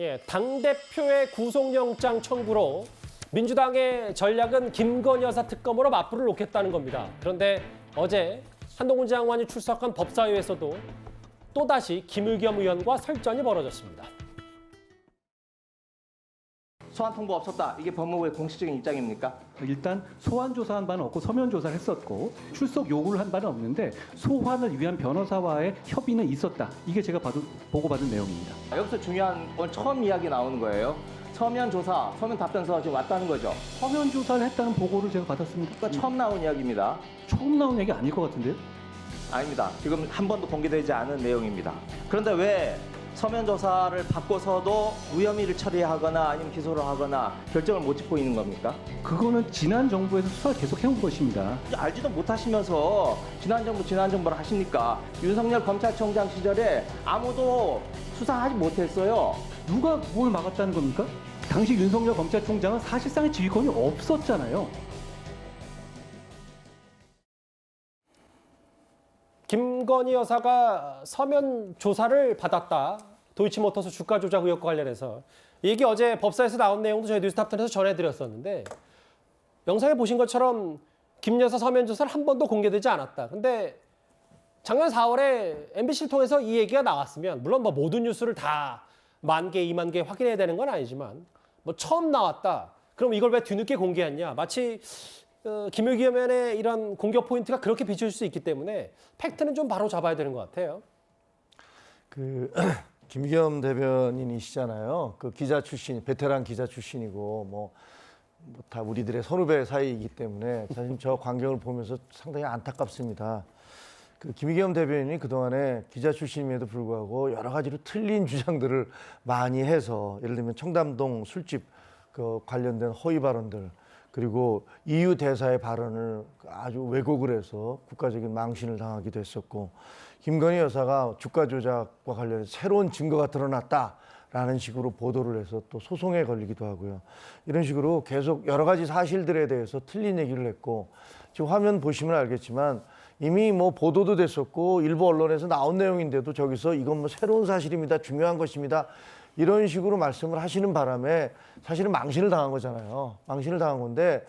예, 당대표의 구속영장 청구로 민주당의 전략은 김건희 여사 특검으로 맞불을 놓겠다는 겁니다. 그런데 어제 한동훈 장관이 출석한 법사위에서도 또다시 김의겸 의원과 설전이 벌어졌습니다. 소환 통보 없었다. 이게 법무부의 공식적인 입장입니까? 일단 소환 조사한 바는 없고 서면 조사를 했었고 출석 요구를 한 바는 없는데 소환을 위한 변호사와의 협의는 있었다. 이게 제가 보고받은 내용입니다. 여기서 중요한 건 처음 이야기 나오는 거예요. 서면 조사, 서면 답변서가 지금 왔다는 거죠. 서면 조사를 했다는 보고를 제가 받았습니다. 그러니까 처음 나온 이야기입니다. 처음 나온 얘기 아닐 것 같은데요? 아닙니다. 지금 한 번도 공개되지 않은 내용입니다. 그런데 왜 서면 조사를 받고서도 무혐의를 처리하거나 아니면 기소를 하거나 결정을 못 짓고 있는 겁니까? 그거는 지난 정부에서 수사를 계속 해온 것입니다. 알지도 못하시면서 지난 정부를 하십니까? 윤석열 검찰총장 시절에 아무도 수사하지 못했어요. 누가 뭘 막았다는 겁니까? 당시 윤석열 검찰총장은 사실상의 지휘권이 없었잖아요. 김건희 여사가 서면 조사를 받았다. 도이치모터스 주가 조작 의혹과 관련해서. 이게 어제 법사에서 나온 내용도 저희 뉴스탑텐에서 전해드렸었는데 영상에 보신 것처럼 김 여사 서면 조사를 한 번도 공개되지 않았다. 근데 작년 4월에 MBC를 통해서 이 얘기가 나왔으면 물론 뭐 모든 뉴스를 다 10,000개, 20,000개 확인해야 되는 건 아니지만 뭐 처음 나왔다. 그럼 이걸 왜 뒤늦게 공개했냐. 마치 김의겸 의원의 이런 공격 포인트가 그렇게 비춰질 수 있기 때문에 팩트는 좀 바로 잡아야 되는 것 같아요. 김의겸 대변인이시잖아요. 그 기자 출신, 베테랑 기자 출신이고 뭐 다 우리들의 선후배 사이이기 때문에 사실 저 광경을 보면서 상당히 안타깝습니다. 그 김의겸 대변인이 그동안에 기자 출신임에도 불구하고 여러 가지로 틀린 주장들을 많이 해서 예를 들면 청담동 술집 그 관련된 허위 발언들 그리고 EU 대사의 발언을 아주 왜곡을 해서 국가적인 망신을 당하기도 했었고 김건희 여사가 주가 조작과 관련해서 새로운 증거가 드러났다라는 식으로 보도를 해서 또 소송에 걸리기도 하고요. 이런 식으로 계속 여러 가지 사실들에 대해서 틀린 얘기를 했고 지금 화면 보시면 알겠지만 이미 뭐 보도도 됐었고 일부 언론에서 나온 내용인데도 저기서 이건 뭐 새로운 사실입니다. 중요한 것입니다. 이런 식으로 말씀을 하시는 바람에 사실은 망신을 당한 거잖아요. 망신을 당한 건데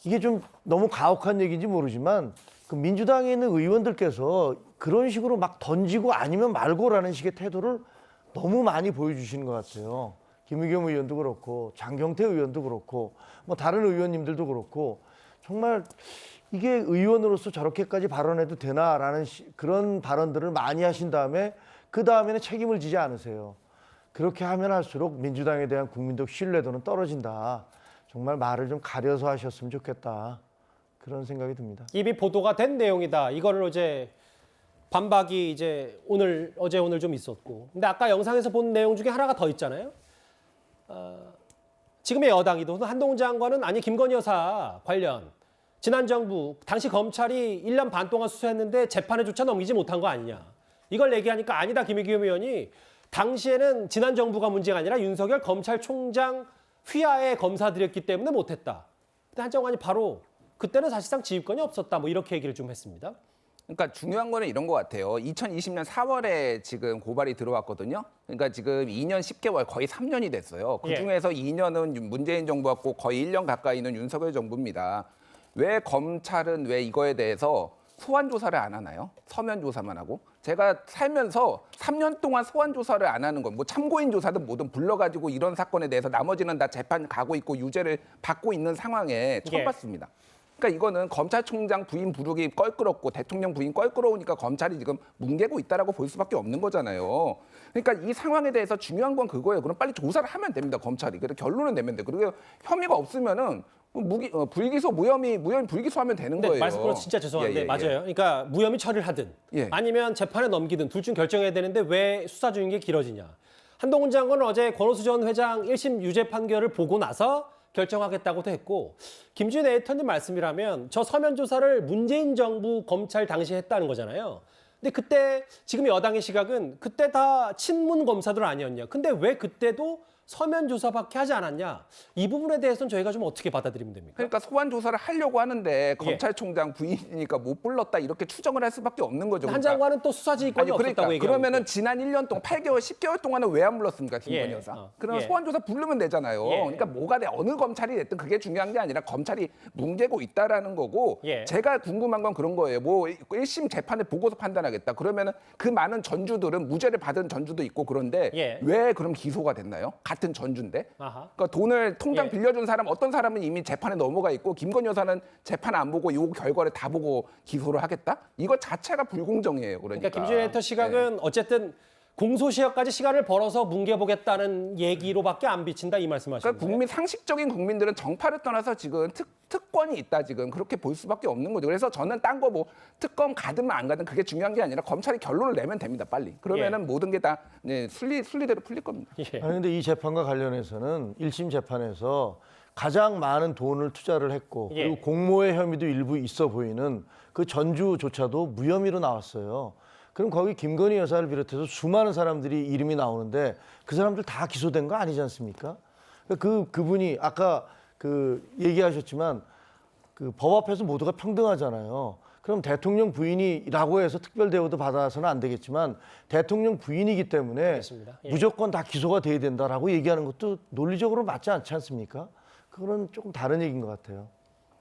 이게 좀 너무 가혹한 얘기인지 모르지만 그 민주당에 있는 의원들께서 그런 식으로 막 던지고 아니면 말고라는 식의 태도를 너무 많이 보여주시는 것 같아요. 김의겸 의원도 그렇고 장경태 의원도 그렇고 뭐 다른 의원님들도 그렇고 정말 이게 의원으로서 저렇게까지 발언해도 되나라는 그런 발언들을 많이 하신 다음에 그 다음에는 책임을 지지 않으세요. 그렇게 하면 할수록 민주당에 대한 국민적 신뢰도는 떨어진다. 정말 말을 좀 가려서 하셨으면 좋겠다. 그런 생각이 듭니다. 이미 보도가 된 내용이다. 이거를 어제 반박이 이제 어제 오늘 좀 있었고. 근데 아까 영상에서 본 내용 중에 하나가 더 있잖아요. 지금의 여당이도 한동훈 장관은 아니 김건희 여사 관련 지난 정부 당시 검찰이 1년 반 동안 수사했는데 재판에조차 넘기지 못한 거 아니냐. 이걸 얘기하니까 아니다 김의겸 의원이 당시에는 지난 정부가 문제가 아니라 윤석열 검찰총장 휘하의 검사들이었기 때문에 못했다. 근데 한 장관이 바로 그때는 사실상 지휘권이 없었다. 뭐 이렇게 얘기를 좀 했습니다. 그러니까 중요한 거는 이런 것 같아요. 2020년 4월에 지금 고발이 들어왔거든요. 그러니까 지금 2년 10개월 거의 3년이 됐어요. 그중에서 2년은 문재인 정부였고 거의 1년 가까이는 윤석열 정부입니다. 왜 검찰은 왜 이거에 대해서 소환 조사를 안 하나요? 서면 조사만 하고. 제가 살면서 3년 동안 소환 조사를 안 하는 건 뭐 참고인 조사든 뭐든 불러가지고 이런 사건에 대해서 나머지는 다 재판 가고 있고 유죄를 받고 있는 상황에 처음 봤습니다. 그러니까 이거는 검찰총장 부인 부르기 껄끄럽고 대통령 부인 껄끄러우니까 검찰이 지금 뭉개고 있다라고 볼 수밖에 없는 거잖아요. 그러니까 이 상황에 대해서 중요한 건 그거예요. 그럼 빨리 조사를 하면 됩니다. 검찰이. 그래서 결론을 내면 돼. 그리고 혐의가 없으면은 불기소 무혐의 불기소하면 되는 거예요. 말씀으로 진짜 죄송한데 맞아요. 그러니까 무혐의 처리를 하든 아니면 재판에 넘기든 둘 중 결정해야 되는데 왜 수사 중인 게 길어지냐. 한동훈 장관은 어제 권오수 전 회장 1심 유죄 판결을 보고 나서 결정하겠다고도 했고 김준일 에디터님 말씀이라면 저 서면 조사를 문재인 정부 검찰 당시에 했다는 거잖아요. 근데 그때 지금 여당의 시각은 그때 다 친문 검사들 아니었냐. 근데 왜 그때도 서면 조사밖에 하지 않았냐? 이 부분에 대해서는 저희가 좀 어떻게 받아들이면 됩니까? 그러니까 소환 조사를 하려고 하는데 검찰총장 부인이니까 못 불렀다 이렇게 추정을 할 수밖에 없는 거죠. 한 그러니까. 장관은 또 수사지휘권이 아니 그러니까 없었다고 얘기하고 그러면은 지난 1년 동안 8개월, 10개월 동안은 왜 안 불렀습니까, 김건희 예, 여사? 어, 그럼 예. 소환 조사 부르면 되잖아요. 예. 그러니까 뭐가 돼 어느 검찰이 됐든 그게 중요한 게 아니라 검찰이 뭉개고 있다라는 거고. 예. 제가 궁금한 건 그런 거예요. 뭐 1심 재판에 보고서 판단하겠다. 그러면은 그 많은 전주들은 무죄를 받은 전주도 있고 그런데 예. 왜 그럼 기소가 됐나요? 같은 전주인데. 아하. 그러니까 돈을 통장 예. 빌려준 사람 어떤 사람은 이미 재판에 넘어가 있고 김건희 여사는 재판 안 보고 요 결과를 다 보고 기소를 하겠다? 이거 자체가 불공정이에요. 그러니까. 그러니까 김준일 에디터 시각은 어쨌든 공소시효까지 시간을 벌어서 뭉개보겠다는 얘기로밖에 안 비친다 이 말씀하시는 그러니까 국민 상식적인 국민들은 정파를 떠나서 지금 특권이 있다 지금 그렇게 볼 수밖에 없는 거죠. 그래서 저는 딴 거 뭐 특검 가든 안 가든 그게 중요한 게 아니라 검찰이 결론을 내면 됩니다. 빨리. 그러면은 모든 게 다 순리대로 풀릴 겁니다. 예. 아니 근데 이 재판과 관련해서는 1심 재판에서 가장 많은 돈을 투자를 했고 예. 그리고 공모의 혐의도 일부 있어 보이는 그 전주조차도 무혐의로 나왔어요. 그럼 거기 김건희 여사를 비롯해서 수많은 사람들이 이름이 나오는데 그 사람들 다 기소된 거 아니지 않습니까? 그분이 아까 얘기하셨지만 그 법 앞에서 모두가 평등하잖아요. 그럼 대통령 부인이라고 해서 특별 대우도 받아서는 안 되겠지만 대통령 부인이기 때문에 알겠습니다. 예. 무조건 다 기소가 돼야 된다라고 얘기하는 것도 논리적으로 맞지 않지 않습니까? 그거는 조금 다른 얘기인 것 같아요.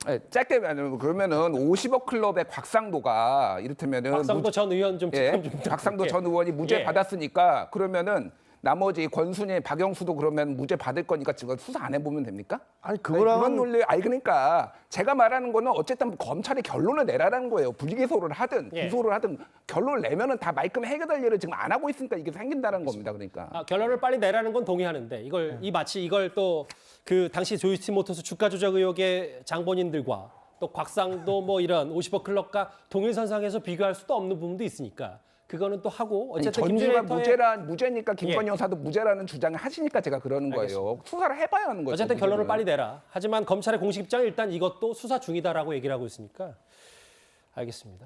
네, 짧게 말하면 그러면은 50억 클럽의 곽상도가 이를테면은 박상도 전 의원 좀 예, 특검 좀 곽상도 예. 전 의원이 무죄 예. 받았으니까 그러면은 나머지 권순일, 박영수도 그러면 무죄 받을 거니까 지금 수사 안 해보면 됩니까? 아니 그런 그거랑 논리, 그러니까 제가 말하는 거는 어쨌든 검찰이 결론을 내라는 거예요. 불기소를 하든 예. 기소를 하든 결론을 내면은 다 말끔 해결될 일을 지금 안 하고 있으니까 이게 생긴다는 겁니다. 그러니까. 결론을 빨리 내라는 건 동의하는데 이걸 마치 이걸 또 그 당시 도이치모터스 주가 조작 의혹의 장본인들과 또 곽상도 뭐 이런 50억 클럽과 동일선상에서 비교할 수도 없는 부분도 있으니까 그거는 또 하고 아니, 어쨌든 전주가 김준일 무죄니까 김건희 예. 여사도 무죄라는 주장을 하시니까 제가 그러는 거예요. 수사를 해봐야 하는 거죠. 어쨌든 결론을 무죄는. 빨리 내라. 하지만 검찰의 공식 입장은 일단 이것도 수사 중이다라고 얘기를 하고 있으니까 알겠습니다.